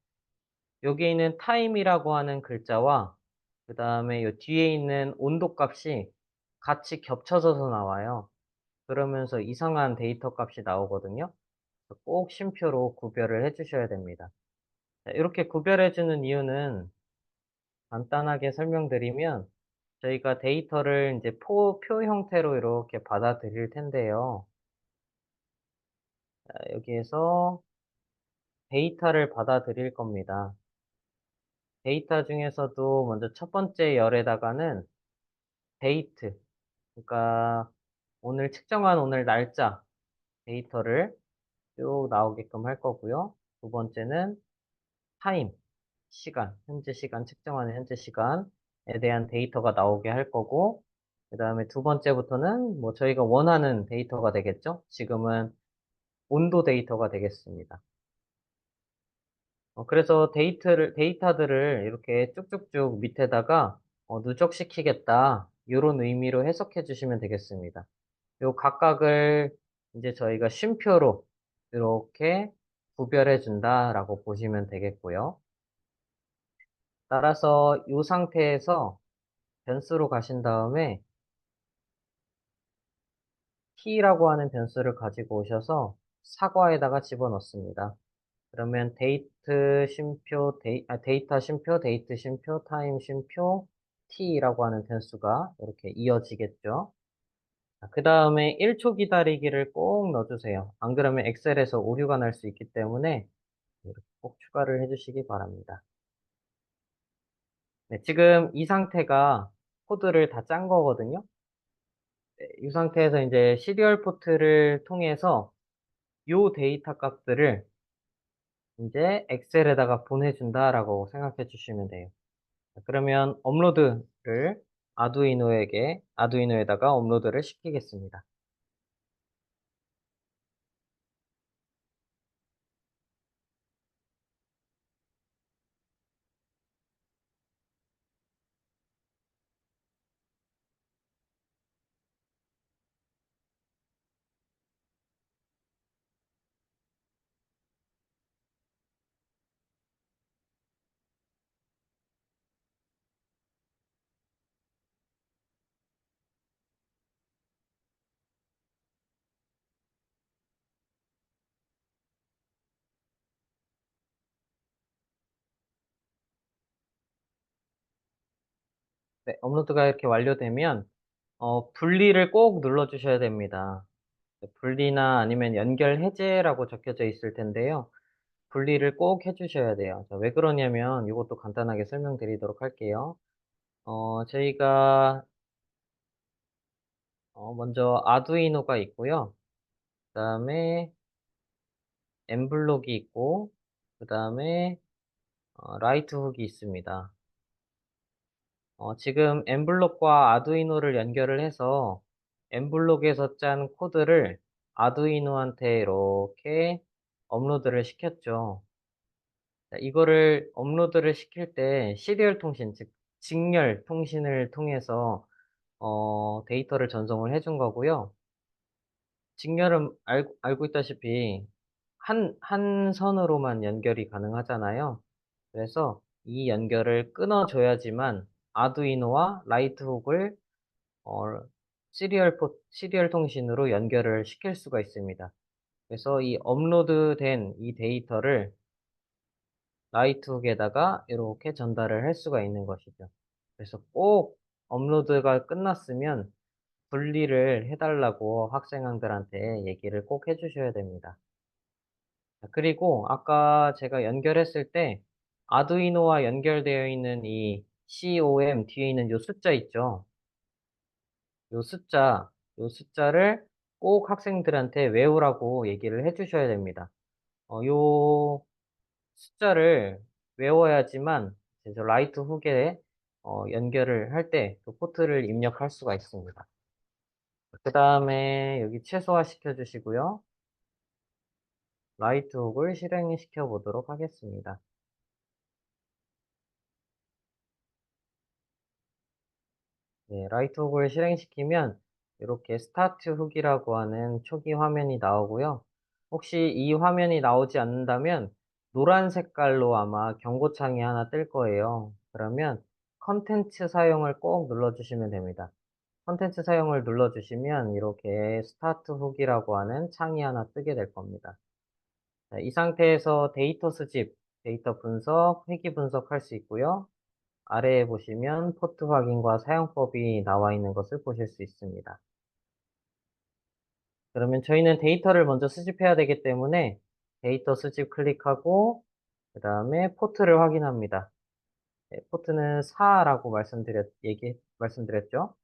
여기 있는 타임이라고 하는 글자와 그 다음에 요 뒤에 있는 온도 값이 같이 겹쳐져서 나와요. 그러면서 이상한 데이터 값이 나오거든요. 꼭 쉼표로 구별을 해주셔야 됩니다. 자, 이렇게 구별해주는 이유는 간단하게 설명드리면 저희가 데이터를 이제 표 형태로 이렇게 받아들일 텐데요. 자, 여기에서 데이터를 받아들일 겁니다. 데이터 중에서도 먼저 첫 번째 열에다가는 데이트, 그러니까 오늘 날짜 데이터를 쭉 나오게끔 할 거고요. 두 번째는 타임, 시간, 현재 시간, 측정하는 현재 시간에 대한 데이터가 나오게 할 거고, 그 다음에 두 번째부터는 뭐 저희가 원하는 데이터가 되겠죠? 지금은 온도 데이터가 되겠습니다. 그래서 데이터들을 이렇게 쭉쭉쭉 밑에다가 누적시키겠다. 이런 의미로 해석해 주시면 되겠습니다. 요 각각을 이제 저희가 쉼표로 이렇게 구별해 준다라고 보시면 되겠고요. 따라서 이 상태에서 변수로 가신 다음에 t라고 하는 변수를 가지고 오셔서 사과에다가 집어넣습니다. 그러면 데이터 쉼표, 데이트 쉼표, 타임 쉼표, t라고 하는 변수가 이렇게 이어지겠죠. 그 다음에 1초 기다리기를 꼭 넣어주세요. 안 그러면 엑셀에서 오류가 날 수 있기 때문에 이렇게 꼭 추가를 해주시기 바랍니다. 네, 지금 이 상태가 코드를 다 짠 거거든요. 네, 이 상태에서 이제 시리얼 포트를 통해서 이 데이터 값들을 이제 엑셀에다가 보내준다라고 생각해 주시면 돼요. 그러면 업로드를 아두이노에다가 업로드를 시키겠습니다. 네, 업로드가 이렇게 완료되면 분리를 꼭 눌러주셔야 됩니다. 분리나 아니면 연결 해제라고 적혀져 있을 텐데요. 분리를 꼭 해주셔야 돼요. 자, 왜 그러냐면 이것도 간단하게 설명드리도록 할게요. 저희가 먼저 아두이노가 있고요. 그 다음에 엠블록이 있고, 그 다음에 라이트 훅이 있습니다. 지금 엠블록과 아두이노를 연결을 해서 엠블록에서 짠 코드를 아두이노한테 이렇게 업로드를 시켰죠. 자, 이거를 업로드를 시킬 때 시리얼 통신, 즉 직렬 통신을 통해서 데이터를 전송을 해준 거고요. 직렬은 알고 있다시피 한 선으로만 연결이 가능하잖아요. 그래서 이 연결을 끊어줘야지만 아두이노와 라이트훅을 어, 시리얼 통신으로 연결을 시킬 수가 있습니다. 그래서 이 업로드된 이 데이터를 라이트훅에다가 이렇게 전달을 할 수가 있는 것이죠. 그래서 꼭 업로드가 끝났으면 분리를 해달라고 학생들한테 얘기를 꼭 해주셔야 됩니다. 자, 그리고 아까 제가 연결했을 때 아두이노와 연결되어 있는 이 COM 뒤에 있는 이 숫자 있죠? 요 숫자, 요 숫자를 꼭 학생들한테 외우라고 얘기를 해주셔야 됩니다. 요 숫자를 외워야지만 이제 저 라이트 훅에 연결을 할 때 그 포트를 입력할 수가 있습니다. 그 다음에 여기 최소화 시켜주시고요. 라이트 훅을 실행시켜 보도록 하겠습니다. 네, 라이트 훅을 실행시키면 이렇게 스타트 훅이라고 하는 초기 화면이 나오고요. 혹시 이 화면이 나오지 않는다면 노란 색깔로 아마 경고창이 하나 뜰 거예요. 그러면 컨텐츠 사용을 꼭 눌러주시면 됩니다. 컨텐츠 사용을 눌러주시면 이렇게 스타트 훅이라고 하는 창이 하나 뜨게 될 겁니다. 자, 이 상태에서 데이터 수집, 데이터 분석, 회귀 분석할 수 있고요. 아래에 보시면 포트 확인과 사용법이 나와 있는 것을 보실 수 있습니다. 그러면 저희는 데이터를 먼저 수집해야 되기 때문에 데이터 수집 클릭하고 그 다음에 포트를 확인합니다. 네, 포트는 4라고 말씀드렸죠.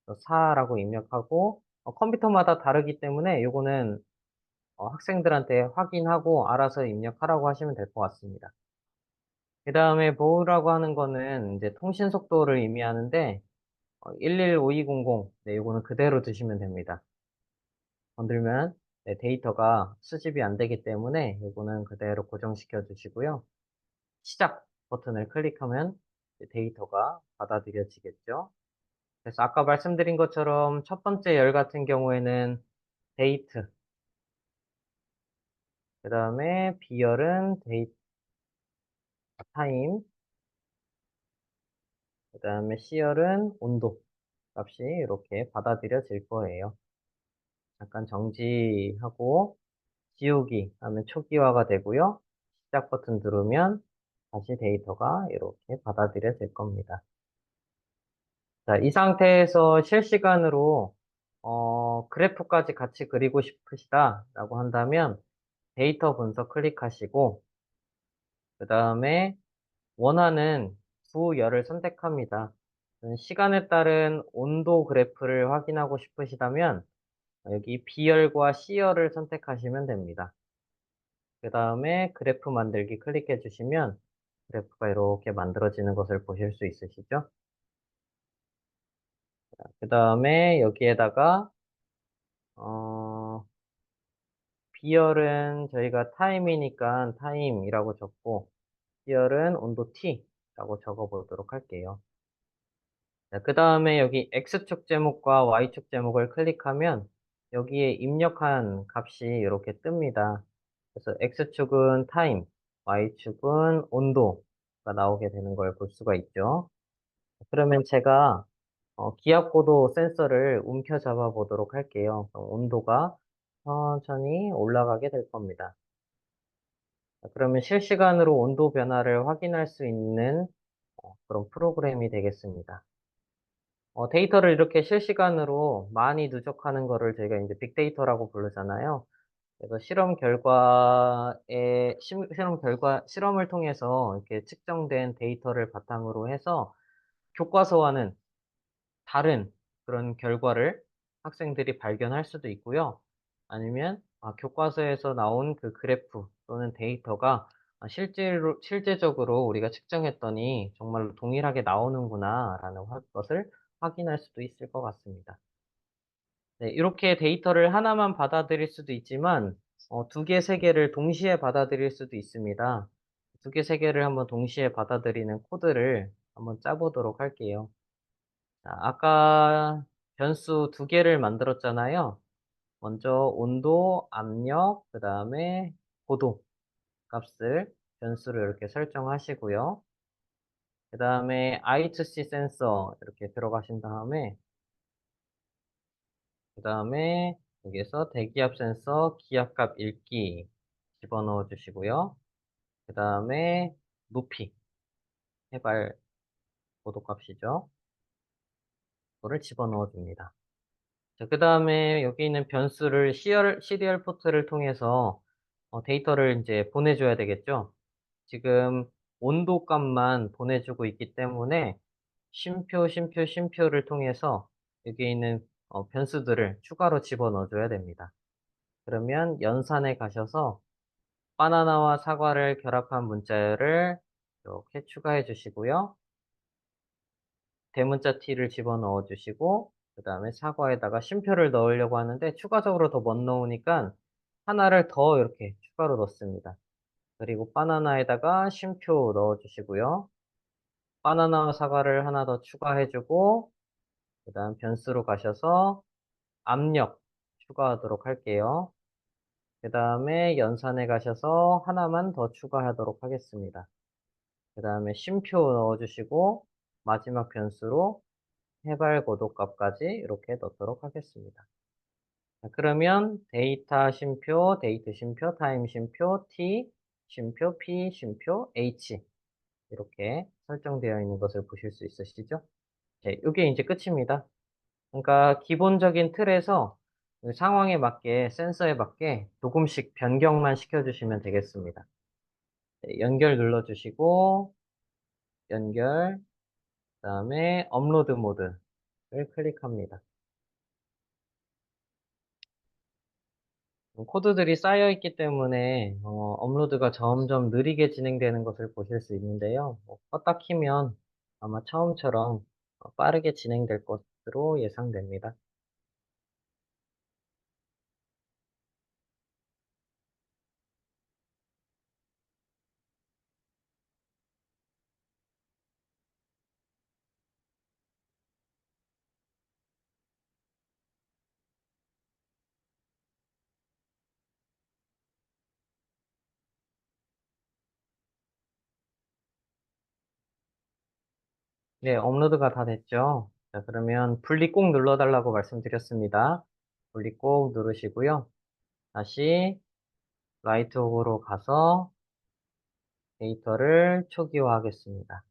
4라고 입력하고 컴퓨터마다 다르기 때문에 요거는 학생들한테 확인하고 알아서 입력하라고 하시면 될 것 같습니다. 그 다음에 보호라고 하는 거는 이제 통신 속도를 의미하는데 115200 네, 요거는 그대로 두시면 됩니다. 건들면 네, 데이터가 수집이 안 되기 때문에 요거는 그대로 고정시켜 주시고요. 시작 버튼을 클릭하면 데이터가 받아들여지겠죠. 그래서 아까 말씀드린 것처럼 첫 번째 열 같은 경우에는 데이트, 그 다음에 B열은 데이트 타임, 그 다음에 C열은 온도 값이 이렇게 받아들여질 거예요. 잠깐 정지하고 지우기 하면 초기화가 되고요. 시작 버튼 누르면 다시 데이터가 이렇게 받아들여질 겁니다. 자, 이 상태에서 실시간으로 그래프까지 같이 그리고 싶으시다 라고 한다면 데이터 분석 클릭하시고 그 다음에 원하는 부열을 선택합니다. 시간에 따른 온도 그래프를 확인하고 싶으시다면 여기 B열과 C열을 선택하시면 됩니다. 그 다음에 그래프 만들기 클릭해 주시면 그래프가 이렇게 만들어지는 것을 보실 수 있으시죠? 그 다음에 여기에다가 어, B열은 저희가 타임이니까 타임이라고 적고 C열은 온도 T라고 적어 보도록 할게요. 그 다음에 여기 X축 제목과 Y축 제목을 클릭하면 여기에 입력한 값이 이렇게 뜹니다. 그래서 X축은 타임, Y축은 온도가 나오게 되는 걸 볼 수가 있죠. 그러면 제가 기압고도 센서를 움켜 잡아 보도록 할게요. 그럼 온도가 천천히 올라가게 될 겁니다. 그러면 실시간으로 온도 변화를 확인할 수 있는 그런 프로그램이 되겠습니다. 데이터를 이렇게 실시간으로 많이 누적하는 거를 저희가 이제 빅데이터라고 부르잖아요. 그래서 실험을 통해서 이렇게 측정된 데이터를 바탕으로 해서 교과서와는 다른 그런 결과를 학생들이 발견할 수도 있고요. 아니면 교과서에서 나온 그 그래프 또는 데이터가 실제적으로 우리가 측정했더니 정말로 동일하게 나오는구나라는 것을 확인할 수도 있을 것 같습니다. 네, 이렇게 데이터를 하나만 받아들일 수도 있지만, 두 개, 세 개를 동시에 받아들일 수도 있습니다. 두 개, 세 개를 한번 동시에 받아들이는 코드를 한번 짜보도록 할게요. 자, 아까 변수 두 개를 만들었잖아요. 먼저 온도, 압력, 그 다음에 고도 값을 변수를 이렇게 설정하시고요. 그 다음에 I2C 센서 이렇게 들어가신 다음에 그 다음에 여기에서 대기압 센서 기압값 읽기 집어넣어 주시고요. 그 다음에 높이, 해발 고도 값이죠. 그거를 집어넣어 줍니다. 자, 그 다음에 여기 있는 변수를 시리얼 포트를 통해서 데이터를 이제 보내줘야 되겠죠. 지금 온도 값만 보내주고 있기 때문에 쉼표를 통해서 여기 있는 변수들을 추가로 집어넣어줘야 됩니다. 그러면 연산에 가셔서 바나나와 사과를 결합한 문자열을 이렇게 추가해 주시고요. 대문자 T를 집어넣어 주시고 그 다음에 사과에다가 쉼표를 넣으려고 하는데 추가적으로 더 못 넣으니까 하나를 더 이렇게 추가로 넣습니다. 그리고 바나나에다가 쉼표 넣어 주시고요. 바나나와 사과를 하나 더 추가해 주고 그 다음 변수로 가셔서 압력 추가하도록 할게요. 그 다음에 연산에 가셔서 하나만 더 추가하도록 하겠습니다. 그 다음에 쉼표 넣어주시고 마지막 변수로 해발 고도 값까지 이렇게 넣도록 하겠습니다. 자, 그러면 데이터 쉼표, 타임 쉼표, t 쉼표, p 쉼표, h 이렇게 설정되어 있는 것을 보실 수 있으시죠? 네, 이게 이제 끝입니다. 그러니까 기본적인 틀에서 그 상황에 맞게 센서에 맞게 조금씩 변경만 시켜주시면 되겠습니다. 네, 연결 눌러주시고 연결 그다음에 업로드 모드를 클릭합니다. 코드들이 쌓여 있기 때문에 업로드가 점점 느리게 진행되는 것을 보실 수 있는데요. 껐다 키면 아마 처음처럼 빠르게 진행될 것으로 예상됩니다. 네, 업로드가 다 됐죠. 자, 그러면 분리 꼭 눌러달라고 말씀드렸습니다. 분리 꼭 누르시고요. 다시 라이트호으로 가서 데이터를 초기화하겠습니다.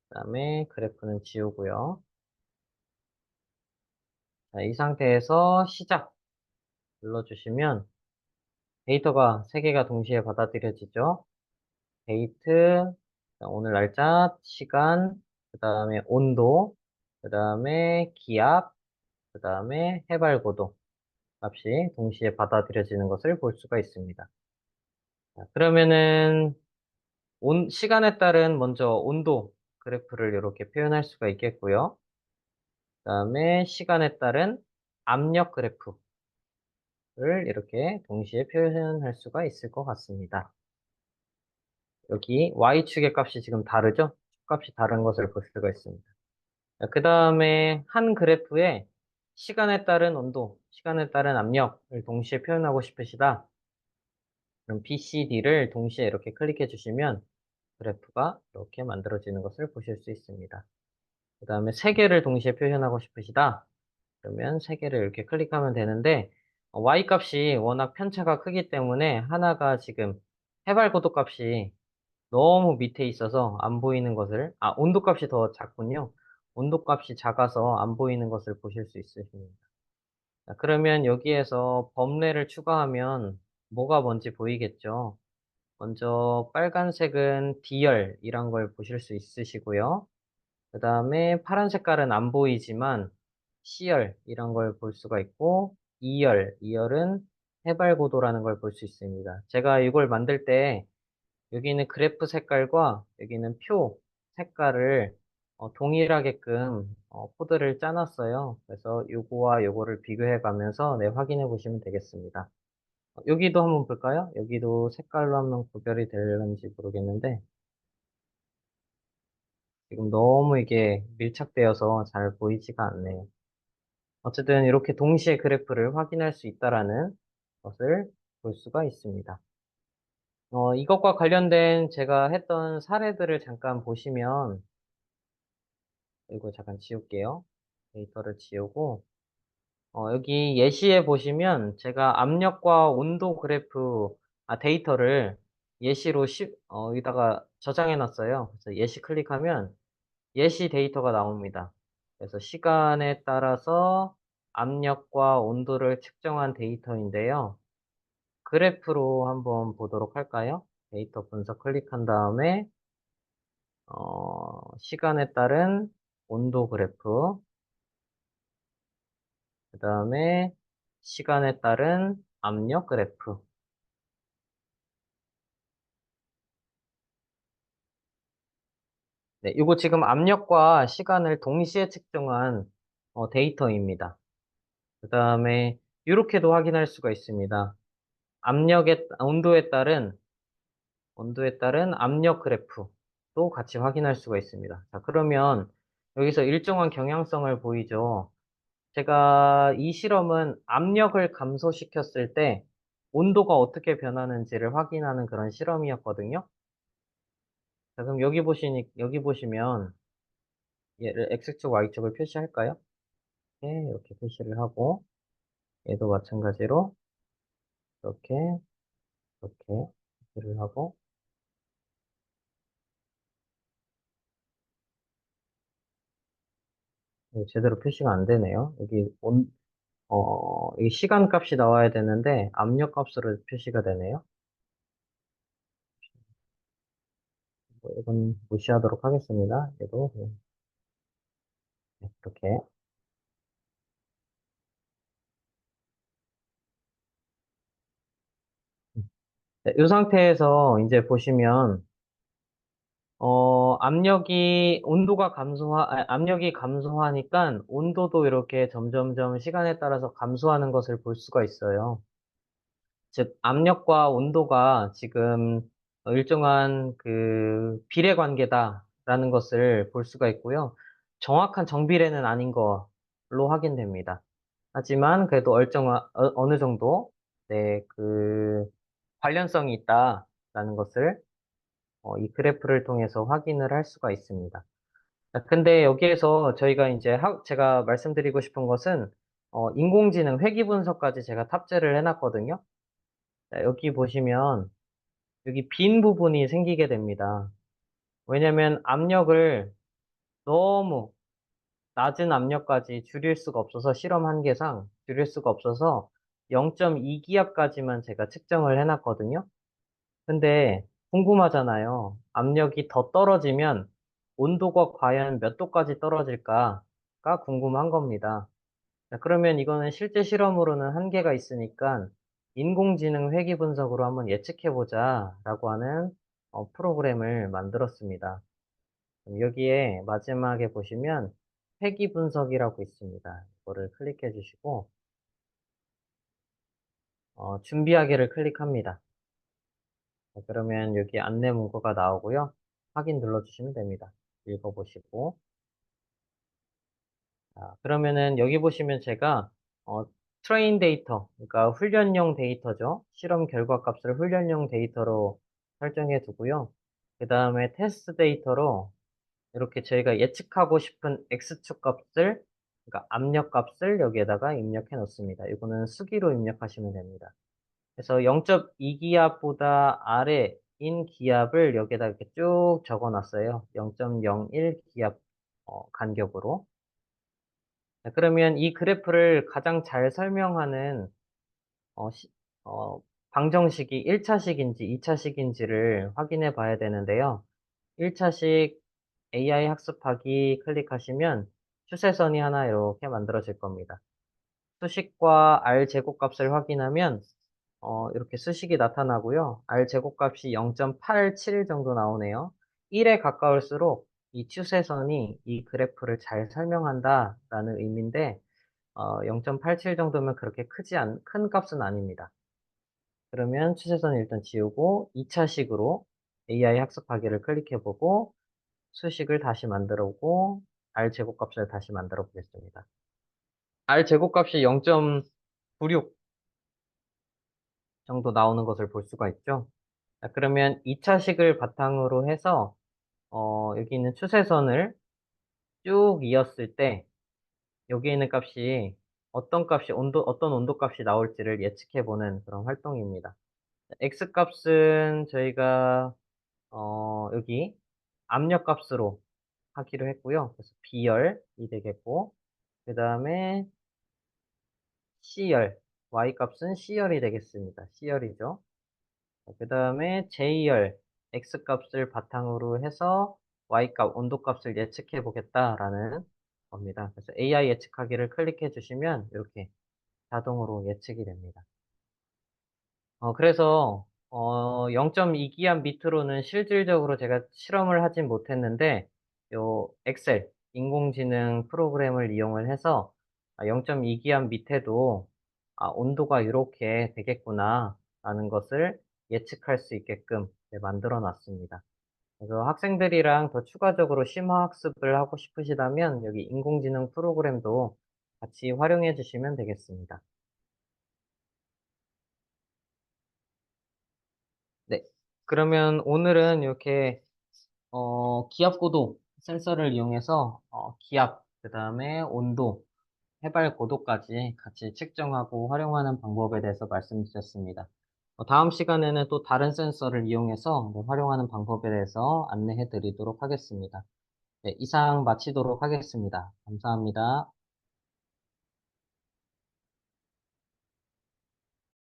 그 다음에 그래프는 지우고요. 자, 이 상태에서 시작 눌러주시면 데이터가 3개가 동시에 받아들여지죠. 데이트, 오늘 날짜, 시간, 그 다음에 온도, 그 다음에 기압, 그 다음에 해발 고도 값이 동시에 받아들여지는 것을 볼 수가 있습니다. 자, 그러면은 시간에 따른 먼저 온도 그래프를 이렇게 표현할 수가 있겠고요. 그 다음에 시간에 따른 압력 그래프를 이렇게 동시에 표현할 수가 있을 것 같습니다. 여기 Y축의 값이 지금 다르죠? 값이 다른 것을 볼 수가 있습니다. 그 다음에 한 그래프에 시간에 따른 온도, 시간에 따른 압력을 동시에 표현하고 싶으시다. 그럼 BCD를 동시에 이렇게 클릭해 주시면 그래프가 이렇게 만들어지는 것을 보실 수 있습니다. 그 다음에 세 개를 동시에 표현하고 싶으시다. 그러면 세 개를 이렇게 클릭하면 되는데 Y 값이 워낙 편차가 크기 때문에 하나가 지금 해발고도 값이 너무 밑에 있어서 안 보이는 것을 온도 값이 더 작군요. 온도 값이 작아서 안 보이는 것을 보실 수 있으십니다. 자, 그러면 여기에서 범례를 추가하면 뭐가 뭔지 보이겠죠? 먼저 빨간색은 D열이란 걸 보실 수 있으시고요. 그 다음에 파란 색깔은 안 보이지만 C열 이런 걸 볼 수가 있고 E열은 해발고도라는 걸 볼 수 있습니다. 제가 이걸 만들 때 여기는 그래프 색깔과 여기는 표 색깔을 동일하게끔 코드를 짜놨어요. 그래서 요거와 요거를 비교해 가면서 네, 확인해 보시면 되겠습니다. 여기도 한번 볼까요? 여기도 색깔로 한번 구별이 되는지 모르겠는데 지금 너무 이게 밀착되어서 잘 보이지가 않네요. 어쨌든 이렇게 동시에 그래프를 확인할 수 있다라는 것을 볼 수가 있습니다. 이것과 관련된 제가 했던 사례들을 잠깐 보시면, 이거 잠깐 지울게요. 데이터를 지우고, 여기 예시에 보시면 제가 압력과 온도 그래프, 데이터를 예시로 여기다가 저장해 놨어요. 그래서 예시 클릭하면 예시 데이터가 나옵니다. 그래서 시간에 따라서 압력과 온도를 측정한 데이터인데요. 그래프로 한번 보도록 할까요? 데이터 분석 클릭한 다음에 시간에 따른 온도 그래프, 그 다음에 시간에 따른 압력 그래프. 네, 이거 지금 압력과 시간을 동시에 측정한 데이터입니다. 그 다음에 이렇게도 확인할 수가 있습니다. 온도에 따른 압력 그래프도 같이 확인할 수가 있습니다. 자, 그러면 여기서 일정한 경향성을 보이죠. 제가 이 실험은 압력을 감소시켰을 때 온도가 어떻게 변하는지를 확인하는 그런 실험이었거든요. 자, 그럼 여기 보시면 얘를 X축, Y축을 표시할까요? 네, 이렇게 표시를 하고 얘도 마찬가지로 이렇게, 이렇게 표시를 하고 제대로 표시가 안 되네요. 이 시간 값이 나와야 되는데 압력 값으로 표시가 되네요. 뭐 이건 무시하도록 하겠습니다. 얘도 이렇게. 네, 이 상태에서 이제 보시면 압력이 감소하니까 온도도 이렇게 점점점 시간에 따라서 감소하는 것을 볼 수가 있어요. 즉, 압력과 온도가 지금 일정한 그 비례 관계다라는 것을 볼 수가 있고요. 정확한 정비례는 아닌 걸로 확인됩니다. 하지만 그래도 어느 정도, 네, 그 관련성이 있다라는 것을 이 그래프를 통해서 확인을 할 수가 있습니다. 자, 근데 여기에서 저희가 제가 말씀드리고 싶은 것은 인공지능 회귀 분석까지 제가 탑재를 해놨거든요. 자, 여기 보시면 여기 빈 부분이 생기게 됩니다. 왜냐면 압력을 너무 낮은 압력까지 줄일 수가 없어서 실험 한계상 줄일 수가 없어서 0.2기압까지만 제가 측정을 해놨거든요. 근데 궁금하잖아요. 압력이 더 떨어지면 온도가 과연 몇 도까지 떨어질까가 궁금한 겁니다. 자, 그러면 이거는 실제 실험으로는 한계가 있으니까 인공지능 회귀 분석으로 한번 예측해보자 라고 하는 프로그램을 만들었습니다. 그럼 여기에 마지막에 보시면 회귀 분석이라고 있습니다. 이거를 클릭해 주시고 준비하기를 클릭합니다. 자, 그러면 여기 안내 문구가 나오고요. 확인 눌러주시면 됩니다. 읽어보시고. 자, 그러면은 여기 보시면 제가 트레인 데이터, 그러니까 훈련용 데이터죠. 실험 결과 값을 훈련용 데이터로 설정해 두고요. 그 다음에 테스트 데이터로 이렇게 저희가 예측하고 싶은 X축 값을, 그러니까 압력 값을 여기에다가 입력해 놓습니다. 이거는 수기로 입력하시면 됩니다. 그래서 0.2기압보다 아래인 기압을 여기에다 이렇게 쭉 적어 놨어요. 0.01기압 간격으로. 자, 그러면 이 그래프를 가장 잘 설명하는 어, 시- 어, 방정식이 1차식인지 2차식인지를 확인해 봐야 되는데요. 1차식 AI 학습하기 클릭하시면 추세선이 하나 이렇게 만들어질 겁니다. 수식과 R 제곱값을 확인하면 이렇게 수식이 나타나고요. R 제곱값이 0.87 정도 나오네요. 1에 가까울수록 이 추세선이 이 그래프를 잘 설명한다라는 의미인데 0.87 정도면 그렇게 큰 값은 아닙니다. 그러면 추세선을 일단 지우고 2차식으로 AI 학습하기를 클릭해보고 수식을 다시 만들어보고 R 제곱값을 다시 만들어 보겠습니다. R 제곱값이 0.96 정도 나오는 것을 볼 수가 있죠. 자, 그러면 2차식을 바탕으로 해서 여기 있는 추세선을 쭉 이었을 때 여기 있는 값이 어떤 온도 값이 나올지를 예측해보는 그런 활동입니다. X 값은 저희가 여기 압력 값으로 하기로 했고요. 그래서 B열이 되겠고, 그 다음에 C열, Y 값은 C열이 되겠습니다. C열이죠. 그 다음에 J열, X 값을 바탕으로 해서 Y 값, 온도 값을 예측해 보겠다라는 겁니다. 그래서 AI 예측하기를 클릭해 주시면 이렇게 자동으로 예측이 됩니다. 그래서 0.2기압 밑으로는 실질적으로 제가 실험을 하진 못했는데 요 엑셀 인공지능 프로그램을 이용을 해서 0.2기압 밑에도 온도가 이렇게 되겠구나 라는 것을 예측할 수 있게끔 만들어 놨습니다. 그래서 학생들이랑 더 추가적으로 심화 학습을 하고 싶으시다면 여기 인공지능 프로그램도 같이 활용해 주시면 되겠습니다. 네. 그러면 오늘은 이렇게 기압 고도 센서를 이용해서 기압, 그 다음에 온도, 해발 고도까지 같이 측정하고 활용하는 방법에 대해서 말씀드렸습니다. 다음 시간에는 또 다른 센서를 이용해서 활용하는 방법에 대해서 안내해 드리도록 하겠습니다. 네, 이상 마치도록 하겠습니다. 감사합니다.